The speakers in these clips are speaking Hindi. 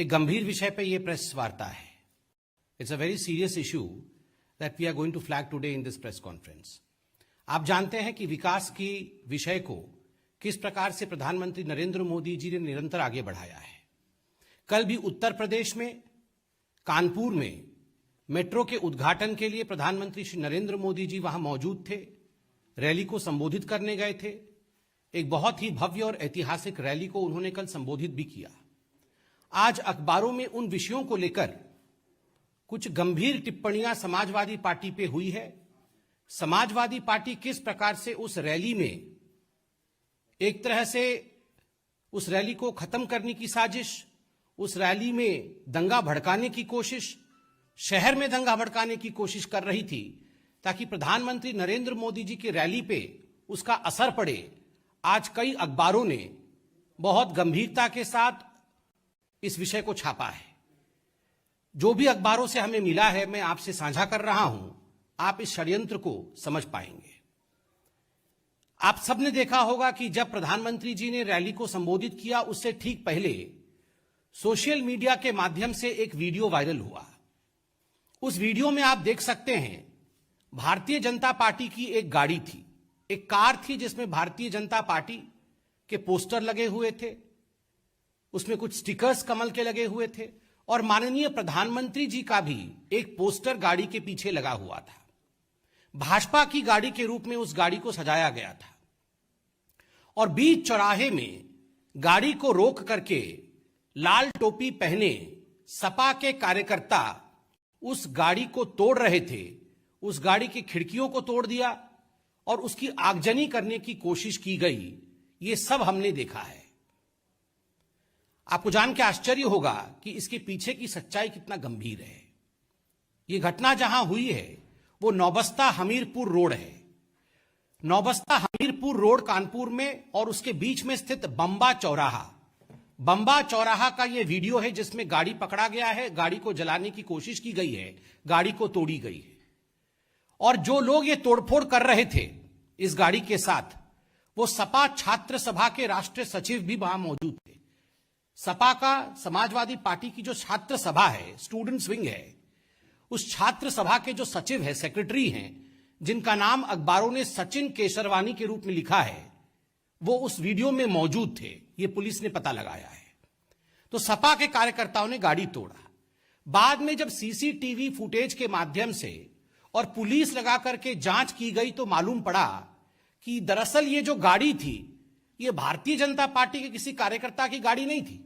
एक गंभीर विषय पे ये प्रेस वार्ता है। It's a very serious issue that we are going to flag today in this press conference. आप जानते हैं कि विकास की विषय को किस प्रकार से प्रधानमंत्री नरेंद्र मोदी जी ने निरंतर आगे बढ़ाया है। कल भी उत्तर प्रदेश में कानपुर में मेट्रो के उद्घाटन के लिए प्रधानमंत्री श्री नरेंद्र मोदी जी वहां मौजूद थे, रैली को संबोधित करने गए थे। एक बहुत ही भव्य और ऐतिहासिक रैली को उन्होंने कल संबोधित भी किया। आज अखबारों में उन विषयों को लेकर कुछ गंभीर टिप्पणियां समाजवादी पार्टी पे हुई है। समाजवादी पार्टी किस प्रकार से उस रैली में एक तरह से उस रैली को खत्म करने की साजिश, उस रैली में दंगा भड़काने की कोशिश, शहर में दंगा भड़काने की कोशिश कर रही थी ताकि प्रधानमंत्री नरेंद्र मोदी जी की रैली पे उसका असर पड़े। आज कई अखबारों ने बहुत गंभीरता के साथ इस विषय को छापा है। जो भी अखबारों से हमें मिला है मैं आपसे साझा कर रहा हूं, आप इस षड्यंत्र को समझ पाएंगे। आप सबने देखा होगा कि जब प्रधानमंत्री जी ने रैली को संबोधित किया उससे ठीक पहले सोशल मीडिया के माध्यम से एक वीडियो वायरल हुआ। उस वीडियो में आप देख सकते हैं भारतीय जनता पार्टी की एक गाड़ी थी, एक कार थी जिसमें भारतीय जनता पार्टी के पोस्टर लगे हुए थे, उसमें कुछ स्टिकर्स कमल के लगे हुए थे और माननीय प्रधानमंत्री जी का भी एक पोस्टर गाड़ी के पीछे लगा हुआ था। भाजपा की गाड़ी के रूप में उस गाड़ी को सजाया गया था और बीच चौराहे में गाड़ी को रोक करके लाल टोपी पहने सपा के कार्यकर्ता उस गाड़ी को तोड़ रहे थे। उस गाड़ी की खिड़कियों को तोड़ दिया और उसकी आगजनी करने की कोशिश की गई। ये सब हमने देखा है। आपको जान के आश्चर्य होगा कि इसके पीछे की सच्चाई कितना गंभीर है। यह घटना जहां हुई है वो नौबस्ता हमीरपुर रोड है। नौबस्ता हमीरपुर रोड कानपुर में और उसके बीच में स्थित बंबा चौराहा का यह वीडियो है जिसमें गाड़ी पकड़ा गया है, गाड़ी को जलाने की कोशिश की गई है, गाड़ी को तोड़ी गई है और जो लोग ये तोड़फोड़ कर रहे थे इस गाड़ी के साथ वो सपा छात्र सभा के राष्ट्रीय सचिव भी वहां मौजूद थे। सपा का समाजवादी पार्टी की जो छात्र सभा है, स्टूडेंट्स विंग है, उस छात्र सभा के जो सचिव है, सेक्रेटरी हैं, जिनका नाम अखबारों ने सचिन केसरवानी के रूप में लिखा है, वो उस वीडियो में मौजूद थे। ये पुलिस ने पता लगाया है। तो सपा के कार्यकर्ताओं ने गाड़ी तोड़ा। बाद में जब सीसीटीवी फुटेज के माध्यम से और पुलिस लगा करके जांच की गई तो मालूम पड़ा कि दरअसल ये जो गाड़ी थी ये भारतीय जनता पार्टी के किसी कार्यकर्ता की गाड़ी नहीं थी।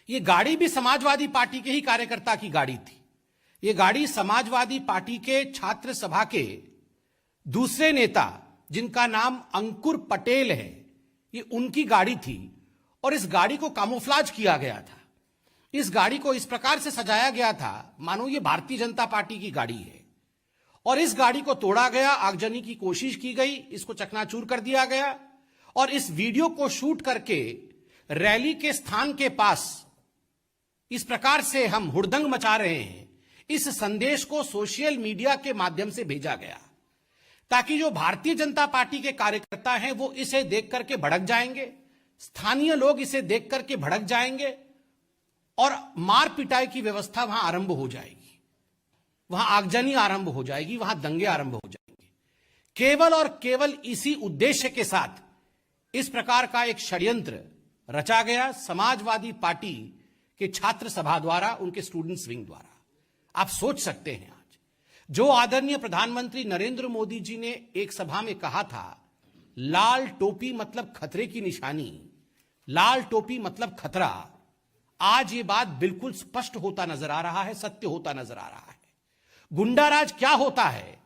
ये गाड़ी भी समाजवादी पार्टी के ही कार्यकर्ता की गाड़ी थी। ये गाड़ी समाजवादी पार्टी के छात्र सभा के दूसरे नेता जिनका नाम अंकुर पटेल है, ये उनकी गाड़ी थी और इस गाड़ी को कामोफ्लाज किया गया था। इस गाड़ी को इस प्रकार से सजाया गया था मानो ये भारतीय जनता पार्टी की गाड़ी है और इस गाड़ी को तोड़ा गया, आगजनी की कोशिश की गई, इसको चकनाचूर कर दिया गया और इस वीडियो को शूट करके रैली के स्थान के पास इस प्रकार से हम हुड़दंग मचा रहे हैं, इस संदेश को सोशल मीडिया के माध्यम से भेजा गया ताकि जो भारतीय जनता पार्टी के कार्यकर्ता हैं वो इसे देख करके भड़क जाएंगे, स्थानीय लोग इसे देख करके भड़क जाएंगे और मार पिटाई की व्यवस्था वहां आरंभ हो जाएगी, वहां आगजनी आरंभ हो जाएगी, वहां दंगे आरंभ हो जाएंगे। केवल और केवल इसी उद्देश्य के साथ इस प्रकार का एक षड्यंत्र रचा गया समाजवादी पार्टी के छात्र सभा द्वारा, उनके स्टूडेंट्स विंग द्वारा। आप सोच सकते हैं आज जो आदरणीय प्रधानमंत्री नरेंद्र मोदी जी ने एक सभा में कहा था, लाल टोपी मतलब खतरे की निशानी, लाल टोपी मतलब खतरा, आज ये बात बिल्कुल स्पष्ट होता नजर आ रहा है, सत्य होता नजर आ रहा है। गुंडाराज क्या होता है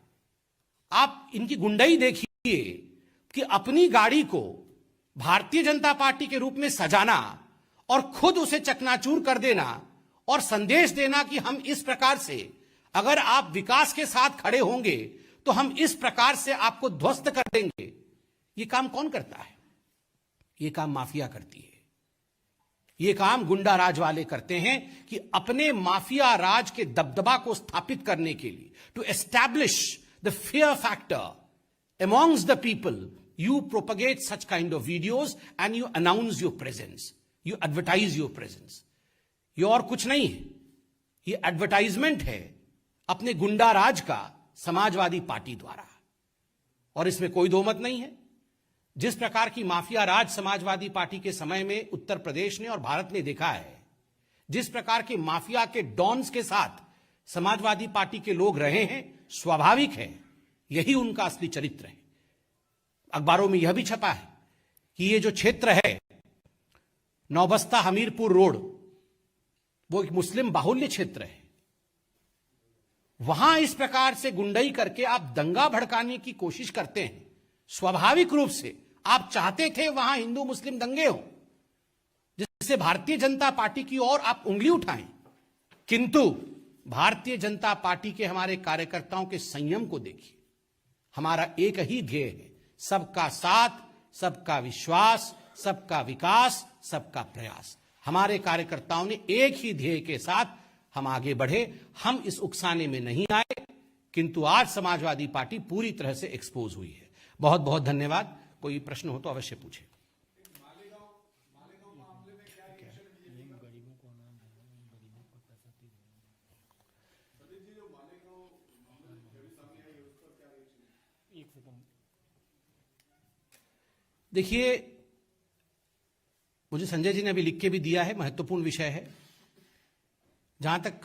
आप इनकी गुंडाई देखिए कि अपनी गाड़ी को भारतीय जनता पार्टी के रूप में सजाना और खुद उसे चकनाचूर कर देना और संदेश देना कि हम इस प्रकार से अगर आप विकास के साथ खड़े होंगे तो हम इस प्रकार से आपको ध्वस्त कर देंगे। यह काम कौन करता है? यह काम माफिया करती है। यह काम गुंडा राज वाले करते हैं कि अपने माफिया राज के दबदबा को स्थापित करने के लिए, to establish the fear factor amongst the people, you propagate such kind of videos and you announce your presence, you advertise your presence. ये और कुछ नहीं है, ये एडवर्टाइजमेंट है अपने गुंडा राज का समाजवादी पार्टी द्वारा। और इसमें कोई दो मत नहीं है। जिस प्रकार की माफिया राज समाजवादी पार्टी के समय में उत्तर प्रदेश ने और भारत ने देखा है, जिस प्रकार के माफिया के डॉन्स के साथ समाजवादी पार्टी के लोग रहे हैं, स्वाभाविक है यही उनका असली चरित्र है। अखबारों में यह भी छपा है कि ये जो क्षेत्र है नौबस्ता हमीरपुर रोड, वो एक मुस्लिम बाहुल्य क्षेत्र है। वहां इस प्रकार से गुंडई करके आप दंगा भड़काने की कोशिश करते हैं। स्वाभाविक रूप से आप चाहते थे वहां हिंदू मुस्लिम दंगे हो, जिससे भारतीय जनता पार्टी की ओर आप उंगली उठाएं। किंतु भारतीय जनता पार्टी के हमारे कार्यकर्ताओं के संयम को देखिए। हमारा एक ही ध्येय है, सबका साथ, सबका विश्वास, सबका विकास, सबका प्रयास। हमारे कार्यकर्ताओं ने एक ही ध्येय के साथ हम आगे बढ़े। हम इस उकसाने में नहीं आए, किंतु आज समाजवादी पार्टी पूरी तरह से एक्सपोज हुई है। बहुत बहुत धन्यवाद। कोई प्रश्न हो तो अवश्य पूछे। देखिए, मुझे संजय जी ने अभी लिख के भी दिया है, महत्वपूर्ण विषय है। जहां तक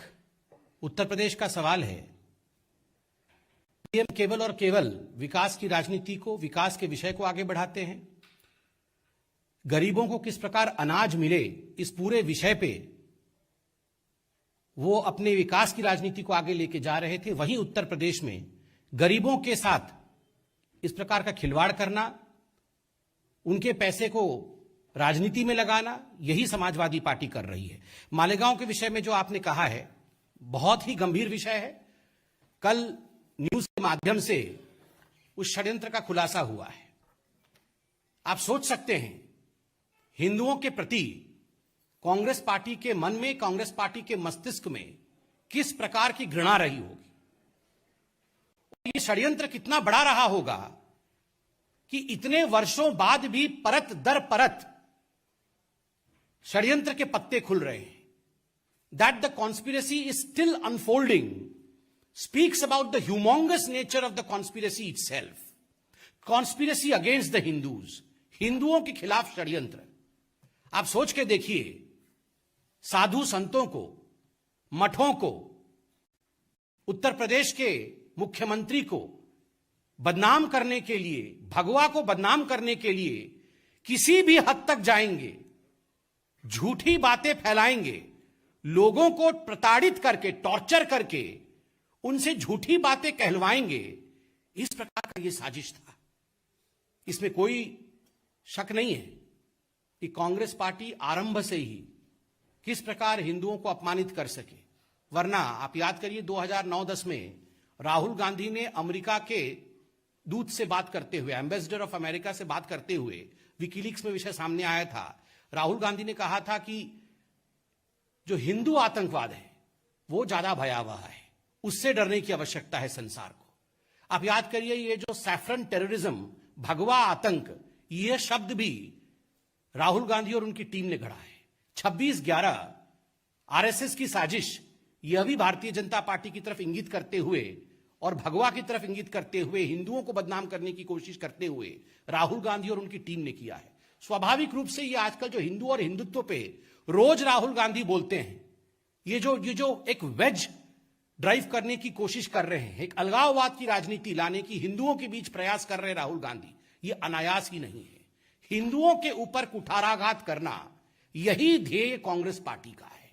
उत्तर प्रदेश का सवाल है, पीएम केवल और केवल विकास की राजनीति को, विकास के विषय को आगे बढ़ाते हैं। गरीबों को किस प्रकार अनाज मिले, इस पूरे विषय पे वो अपने विकास की राजनीति को आगे लेके जा रहे थे। वहीं उत्तर प्रदेश में गरीबों के साथ इस प्रकार का खिलवाड़ करना, उनके पैसे को राजनीति में लगाना, यही समाजवादी पार्टी कर रही है। मालेगांव के विषय में जो आपने कहा है, बहुत ही गंभीर विषय है। कल न्यूज के माध्यम से उस षड्यंत्र का खुलासा हुआ है। आप सोच सकते हैं हिंदुओं के प्रति कांग्रेस पार्टी के मन में, कांग्रेस पार्टी के मस्तिष्क में किस प्रकार की घृणा रही होगी। ये षड्यंत्र कितना बड़ा रहा होगा कि इतने वर्षों बाद भी परत दर परत षड्यंत्र के पत्ते खुल रहे हैं। That the conspiracy is still unfolding speaks about the humongous nature of the conspiracy itself. Conspiracy against the Hindus, हिंदुओं के खिलाफ षड्यंत्र। आप सोच के देखिए, साधु संतों को, मठों को, उत्तर प्रदेश के मुख्यमंत्री को बदनाम करने के लिए, भगवा को बदनाम करने के लिए किसी भी हद तक जाएंगे, झूठी बातें फैलाएंगे, लोगों को प्रताड़ित करके, टॉर्चर करके उनसे झूठी बातें कहलवाएंगे। इस प्रकार का यह साजिश था। इसमें कोई शक नहीं है कि कांग्रेस पार्टी आरंभ से ही किस प्रकार हिंदुओं को अपमानित कर सके। वरना आप याद करिए 2009-10 में राहुल गांधी ने अमेरिका के दूत से बात करते हुए, एम्बेसडर ऑफ अमेरिका से बात करते हुए, विकीलीक्स में विषय सामने आया था। राहुल गांधी ने कहा था कि जो हिंदू आतंकवाद है वो ज्यादा भयावह है, उससे डरने की आवश्यकता है संसार को। आप याद करिए, ये जो सैफरन टेररिज्म, भगवा आतंक, ये शब्द भी राहुल गांधी और उनकी टीम ने गढ़ा है। 26/11 आरएसएस की साजिश, यह भी भारतीय जनता पार्टी की तरफ इंगित करते हुए और भगवा की तरफ इंगित करते हुए, हिंदुओं को बदनाम करने की कोशिश करते हुए राहुल गांधी और उनकी टीम ने किया है। स्वाभाविक रूप से ये आजकल जो हिंदू और हिंदुत्व पे रोज राहुल गांधी बोलते हैं, ये जो एक वेज ड्राइव करने की कोशिश कर रहे हैं, एक अलगाववाद की राजनीति लाने की हिंदुओं के बीच प्रयास कर रहे राहुल गांधी, ये अनायास ही नहीं है। हिंदुओं के ऊपर कुठाराघात करना, यही ध्येय कांग्रेस पार्टी का है।